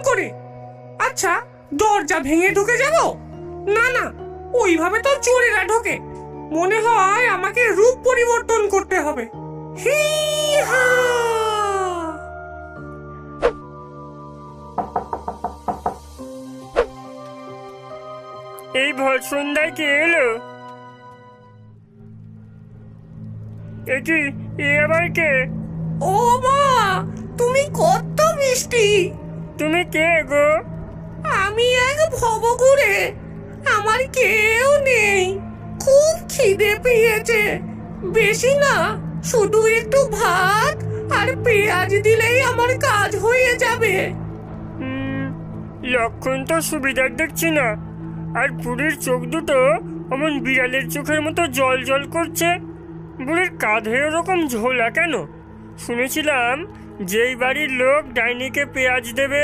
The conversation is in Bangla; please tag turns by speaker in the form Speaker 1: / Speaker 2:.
Speaker 1: করে। আচ্ছা, দরজা ভেঙে ঢুকে যাব? না না, ওইভাবে তো চোরেরা ঢোকে। মনে হয় আমাকে রূপ পরিবর্তন করতে হবে। হি হা!
Speaker 2: এই ভর সন্ধ্যায় কে এলো? একি এ আবার কে?
Speaker 1: ও মা, তুমি কত মিষ্টি।
Speaker 2: তুমি কে গো?
Speaker 1: আমি এক ভবঘুরে, আমার কেউ নেই। খুব খিদে পেয়েছে, বেশি না, শুধু একটু ভাত আর পেঁয়াজ দিলেই আমার কাজ হয়ে যাবে।
Speaker 2: লক্ষণ তো সুবিধার দেখছি না। আর বুড়ির চোখ দুটো অমন বিড়ালের চোখের মতো জল জল করছে। বুড়ির কাঁধে ওরকম ঝোলা কেন? শুনেছিলাম যেই বাড়ির লোক ডাইনিকে পেঁয়াজ দেবে